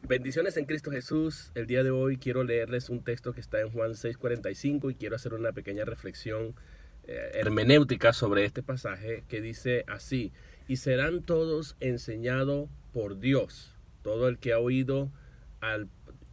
Bendiciones en Cristo Jesús. El día de hoy quiero leerles un texto que está en Juan 6:45 y quiero hacer una pequeña reflexión hermenéutica sobre este pasaje que dice así: y serán todos enseñados por Dios. Todo el que ha oído al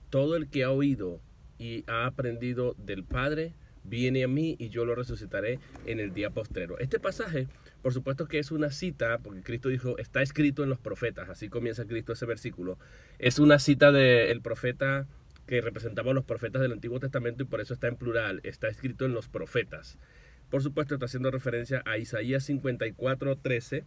todo el que ha oído y ha aprendido del Padre viene a mí y yo lo resucitaré en el día postrero. Este pasaje, por supuesto que es una cita, porque Cristo dijo, está escrito en los profetas, así comienza Cristo ese versículo. Es una cita del profeta que representaba a los profetas del Antiguo Testamento y por eso está en plural, está escrito en los profetas. Por supuesto está haciendo referencia a Isaías 54:13,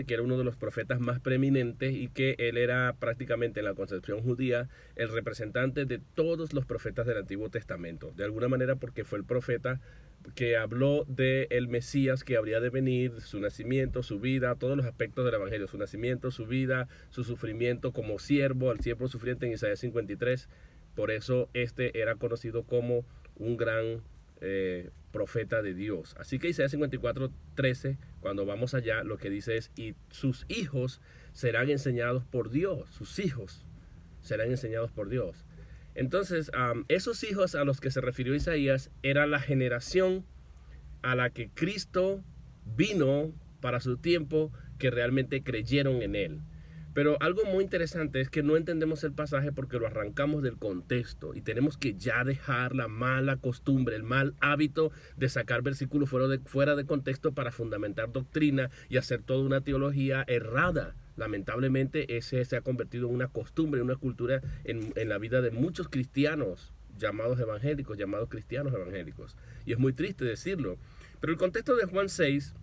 que era uno de los profetas más preeminentes y que él era prácticamente en la concepción judía el representante de todos los profetas del Antiguo Testamento, de alguna manera porque fue el profeta que habló del Mesías que habría de venir, su nacimiento, su vida, todos los aspectos del Evangelio, su nacimiento, su vida, su sufrimiento como siervo, al siervo sufriente en Isaías 53. Por eso este era conocido como un gran profeta de Dios. Así que Isaías 54:13, cuando vamos allá, lo que dice es, y sus hijos serán enseñados por Dios, sus hijos serán enseñados por Dios. Entonces, esos hijos a los que se refirió Isaías era la generación a la que Cristo vino para su tiempo, que realmente creyeron en él. Pero algo muy interesante es que no entendemos el pasaje porque lo arrancamos del contexto y tenemos que ya dejar la mala costumbre, el mal hábito de sacar versículos fuera de contexto para fundamentar doctrina y hacer toda una teología errada. Lamentablemente ese se ha convertido en una costumbre, en una cultura en la vida de muchos cristianos llamados evangélicos, llamados cristianos evangélicos. Y es muy triste decirlo. Pero el contexto de Juan 6,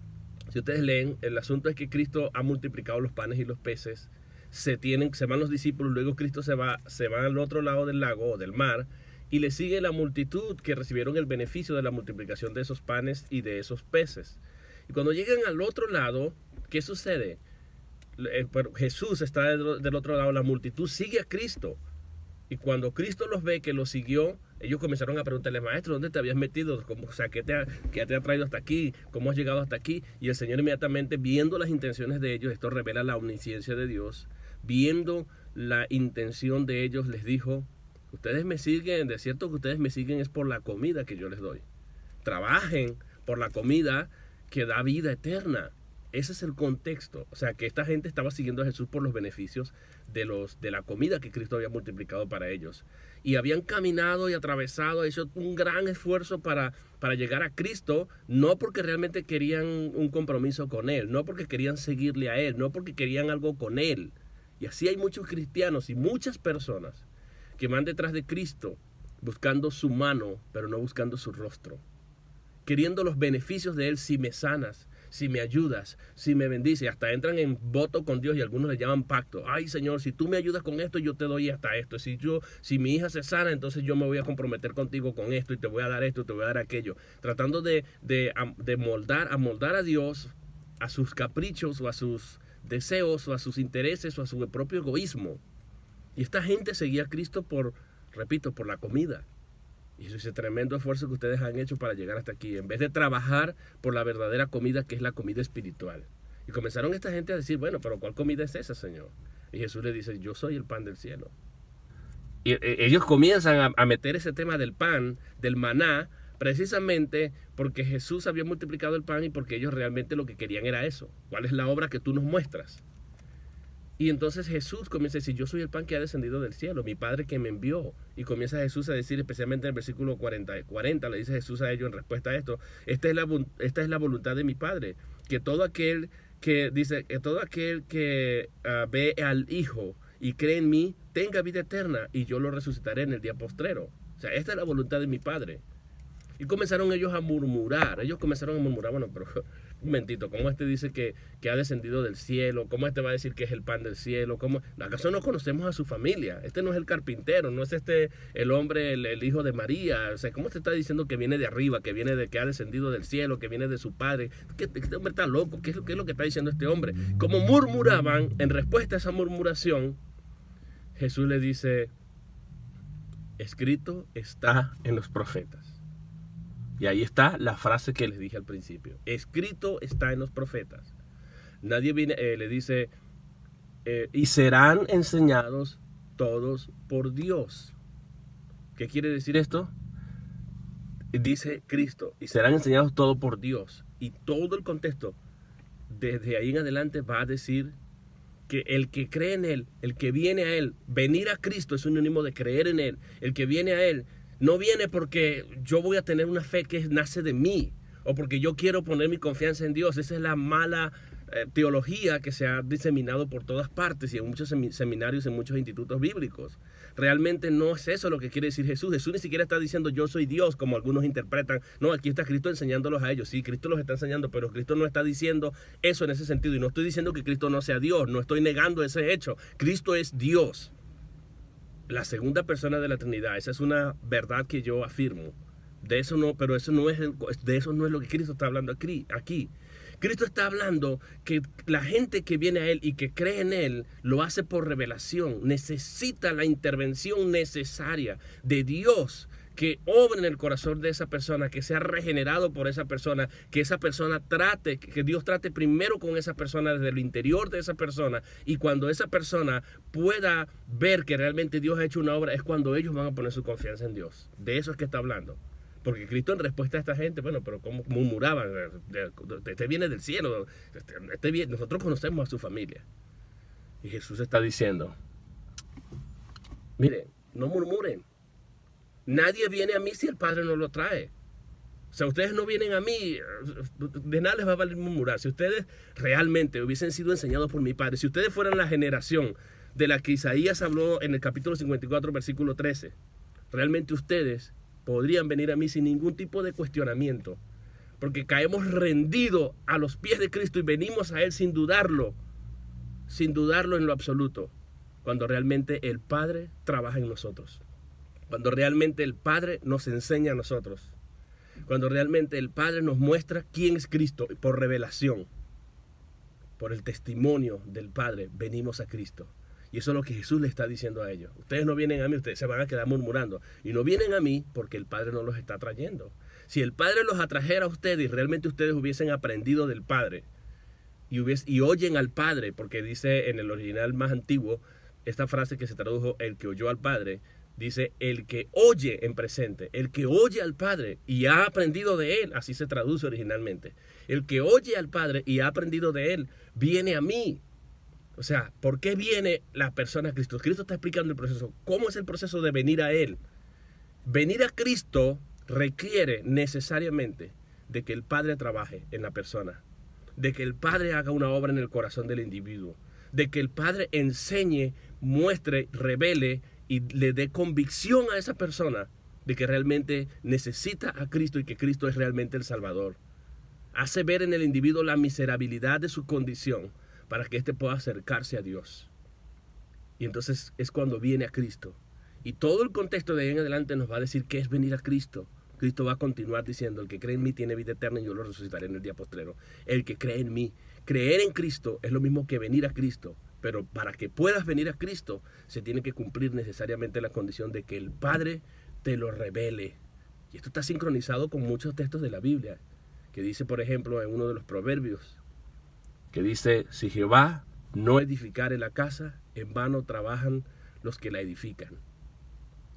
si ustedes leen, el asunto es que Cristo ha multiplicado los panes y los peces, se van los discípulos, luego Cristo se va al otro lado del lago o del mar y le sigue la multitud que recibieron el beneficio de la multiplicación de esos panes y de esos peces. Y cuando llegan al otro lado, ¿qué sucede? Jesús está del otro lado, la multitud sigue a Cristo. Y cuando Cristo los ve que los siguió, ellos comenzaron a preguntarle, maestro, ¿dónde te habías metido? O sea, ¿qué te ha traído hasta aquí? ¿Cómo has llegado hasta aquí? Y el Señor inmediatamente, viendo las intenciones de ellos, esto revela la omnisciencia de Dios, viendo la intención de ellos, les dijo, ustedes me siguen, de cierto que ustedes me siguen es por la comida que yo les doy. Trabajen por la comida que da vida eterna. Ese es el contexto. O sea, que esta gente estaba siguiendo a Jesús por los beneficios de la comida que Cristo había multiplicado para ellos. Y habían caminado y atravesado, hecho un gran esfuerzo para llegar a Cristo, no porque realmente querían un compromiso con Él, no porque querían seguirle a Él, no porque querían algo con Él. Y así hay muchos cristianos y muchas personas que van detrás de Cristo buscando su mano, pero no buscando su rostro. Queriendo los beneficios de Él si me sanas, si me ayudas, si me bendices, hasta entran en voto con Dios y algunos le llaman pacto. Ay, Señor, si tú me ayudas con esto, yo te doy hasta esto. Si mi hija se sana, entonces yo me voy a comprometer contigo con esto y te voy a dar esto, te voy a dar aquello. Tratando de moldar a Dios a sus caprichos o a sus deseos o a sus intereses o a su propio egoísmo. Y esta gente seguía a Cristo repito, por la comida. Y eso es el tremendo esfuerzo que ustedes han hecho para llegar hasta aquí, en vez de trabajar por la verdadera comida, que es la comida espiritual. Y comenzaron esta gente a decir, bueno, pero ¿cuál comida es esa, Señor? Y Jesús le dice, yo soy el pan del cielo. Y ellos comienzan a meter ese tema del pan, del maná, precisamente porque Jesús había multiplicado el pan y porque ellos realmente lo que querían era eso. ¿Cuál es la obra que tú nos muestras? Y entonces Jesús comienza a decir, yo soy el pan que ha descendido del cielo, mi Padre que me envió. Y comienza Jesús a decir, especialmente en el versículo 40, le dice Jesús a ellos en respuesta a esto, esta es la voluntad de mi Padre, que todo aquel que ve al Hijo y cree en mí, tenga vida eterna y yo lo resucitaré en el día postrero. O sea, esta es la voluntad de mi Padre. Y comenzaron ellos a murmurar. Bueno, pero un momentito, ¿cómo este dice que ha descendido del cielo? ¿Cómo este va a decir que es el pan del cielo? ¿Acaso no conocemos a su familia? Este no es el carpintero, no es el hombre, el hijo de María. O sea, ¿cómo te está diciendo que viene de arriba, que ha descendido del cielo, que viene de su padre? Este hombre está loco. ¿Qué es lo que está diciendo este hombre? Como murmuraban, en respuesta a esa murmuración, Jesús le dice, escrito está en los profetas. Y ahí está la frase que les dije al principio. Escrito está en los profetas. Nadie le dice, y serán enseñados todos por Dios. ¿Qué quiere decir esto? Dice Cristo, y serán enseñados todos por Dios. Y todo el contexto, desde ahí en adelante, va a decir que el que cree en Él, el que viene a Él, venir a Cristo es sinónimo de creer en Él. El que viene a Él no viene porque yo voy a tener una fe que nace de mí, o porque yo quiero poner mi confianza en Dios. Esa es la mala teología que se ha diseminado por todas partes y en muchos seminarios, en muchos institutos bíblicos. Realmente no es eso lo que quiere decir Jesús. Jesús ni siquiera está diciendo yo soy Dios, como algunos interpretan. No, aquí está Cristo enseñándolos a ellos. Sí, Cristo los está enseñando, pero Cristo no está diciendo eso en ese sentido. Y no estoy diciendo que Cristo no sea Dios, no estoy negando ese hecho. Cristo es Dios, la segunda persona de la Trinidad. Esa es una verdad que yo afirmo. De eso no, pero eso no es de eso no es lo que Cristo está hablando aquí. Cristo está hablando que la gente que viene a Él y que cree en Él lo hace por revelación. Necesita la intervención necesaria de Dios que obre en el corazón de esa persona, que sea regenerado por esa persona, que esa persona trate, que Dios trate primero con esa persona desde el interior de esa persona. Y cuando esa persona pueda ver que realmente Dios ha hecho una obra, es cuando ellos van a poner su confianza en Dios. De eso es que está hablando. Porque Cristo, en respuesta a esta gente, bueno, pero como murmuraban, este viene del cielo, nosotros conocemos a su familia. Y Jesús está diciendo, miren, no murmuren. Nadie viene a mí si el Padre no lo trae. O sea, ustedes no vienen a mí, de nada les va a valer murmurar. Si ustedes realmente hubiesen sido enseñados por mi Padre, si ustedes fueran la generación de la que Isaías habló en el capítulo 54, versículo 13, realmente ustedes podrían venir a mí sin ningún tipo de cuestionamiento, porque caemos rendidos a los pies de Cristo y venimos a Él sin dudarlo en lo absoluto, cuando realmente el Padre trabaja en nosotros, cuando realmente el Padre nos enseña a nosotros, cuando realmente el Padre nos muestra quién es Cristo por revelación, por el testimonio del Padre, venimos a Cristo. Y eso es lo que Jesús le está diciendo a ellos. Ustedes no vienen a mí, ustedes se van a quedar murmurando. Y no vienen a mí porque el Padre no los está trayendo. Si el Padre los atrajera a ustedes y realmente ustedes hubiesen aprendido del Padre y oyen al Padre, porque dice en el original más antiguo, esta frase que se tradujo, el que oyó al Padre, dice el que oye en presente, el que oye al Padre y ha aprendido de Él, así se traduce originalmente. El que oye al Padre y ha aprendido de Él, viene a mí. O sea, ¿por qué viene la persona a Cristo? Cristo está explicando el proceso. ¿Cómo es el proceso de venir a Él? Venir a Cristo requiere necesariamente de que el Padre trabaje en la persona, de que el Padre haga una obra en el corazón del individuo, de que el Padre enseñe, muestre, revele y le dé convicción a esa persona de que realmente necesita a Cristo y que Cristo es realmente el Salvador. Hace ver en el individuo la miserabilidad de su condición, para que éste pueda acercarse a Dios. Y entonces es cuando viene a Cristo. Y todo el contexto de ahí en adelante nos va a decir qué es venir a Cristo. Cristo va a continuar diciendo, el que cree en mí tiene vida eterna y yo lo resucitaré en el día postrero. El que cree en mí. Creer en Cristo es lo mismo que venir a Cristo. Pero para que puedas venir a Cristo, se tiene que cumplir necesariamente la condición de que el Padre te lo revele. Y esto está sincronizado con muchos textos de la Biblia, que dice, por ejemplo, en uno de los proverbios, que dice, si Jehová no edificare la casa, en vano trabajan los que la edifican.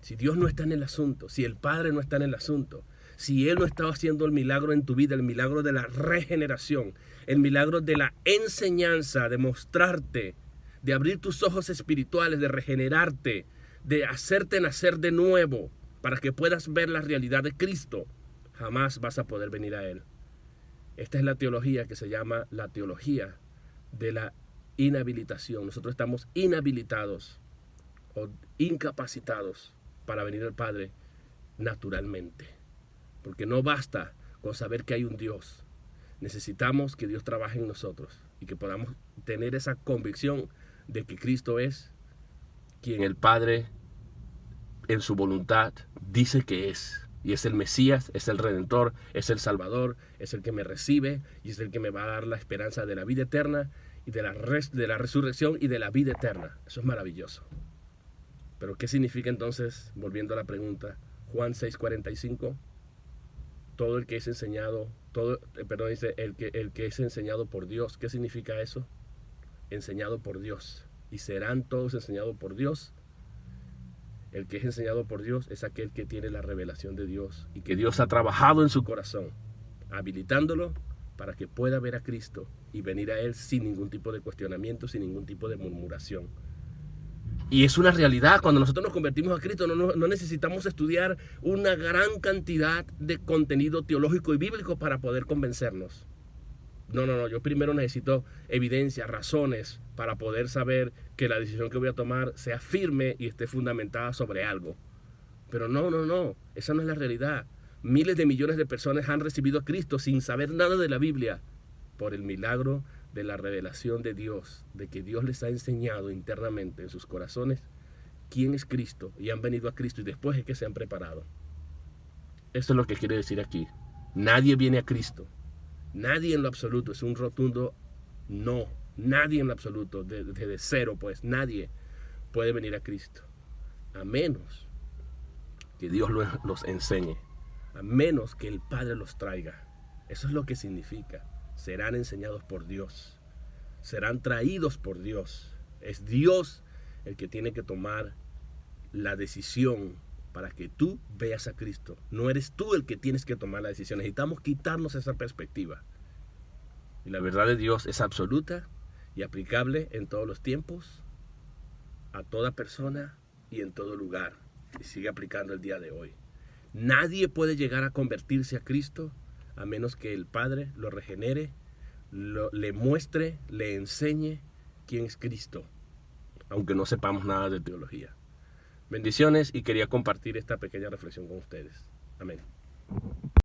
Si Dios no está en el asunto, si el Padre no está en el asunto, si Él no está haciendo el milagro en tu vida, el milagro de la regeneración, el milagro de la enseñanza, de mostrarte, de abrir tus ojos espirituales, de regenerarte, de hacerte nacer de nuevo, para que puedas ver la realidad de Cristo, jamás vas a poder venir a Él. Esta es la teología que se llama la teología de la inhabilitación. Nosotros estamos inhabilitados o incapacitados para venir al Padre naturalmente. Porque no basta con saber que hay un Dios. Necesitamos que Dios trabaje en nosotros y que podamos tener esa convicción de que Cristo es quien el Padre en su voluntad dice que es. Y es el Mesías, es el Redentor, es el Salvador, es el que me recibe y es el que me va a dar la esperanza de la vida eterna y de la resurrección y de la vida eterna. Eso es maravilloso. Pero ¿qué significa entonces, volviendo a la pregunta, Juan 6:45? Todo el que es enseñado, dice el que es enseñado por Dios. ¿Qué significa eso? Enseñado por Dios. y serán todos enseñados por Dios. El que es enseñado por Dios es aquel que tiene la revelación de Dios y que Dios ha trabajado en su corazón, habilitándolo para que pueda ver a Cristo y venir a Él sin ningún tipo de cuestionamiento, sin ningún tipo de murmuración. Y es una realidad, cuando nosotros nos convertimos a Cristo no necesitamos estudiar una gran cantidad de contenido teológico y bíblico para poder convencernos. No, yo primero necesito evidencia, razones para poder saber que la decisión que voy a tomar sea firme y esté fundamentada sobre algo. Pero no, esa no es la realidad. Miles de millones de personas han recibido a Cristo sin saber nada de la Biblia por el milagro de la revelación de Dios, de que Dios les ha enseñado internamente en sus corazones quién es Cristo y han venido a Cristo y después es que se han preparado. Eso es lo que quiere decir aquí. Nadie viene a Cristo. Nadie en lo absoluto, es un rotundo no. Nadie en lo absoluto, desde cero pues, nadie puede venir a Cristo. A menos que Dios los enseñe. A menos que el Padre los traiga. Eso es lo que significa. Serán enseñados por Dios. Serán traídos por Dios. Es Dios el que tiene que tomar la decisión para que tú veas a Cristo. No eres tú el que tienes que tomar la decisión. Necesitamos quitarnos esa perspectiva. Y la verdad de Dios es absoluta y aplicable en todos los tiempos, a toda persona y en todo lugar. Y sigue aplicando el día de hoy. Nadie puede llegar a convertirse a Cristo a menos que el Padre lo regenere, le muestre, le enseñe quién es Cristo, aunque no sepamos nada de teología. Bendiciones y quería compartir esta pequeña reflexión con ustedes. Amén.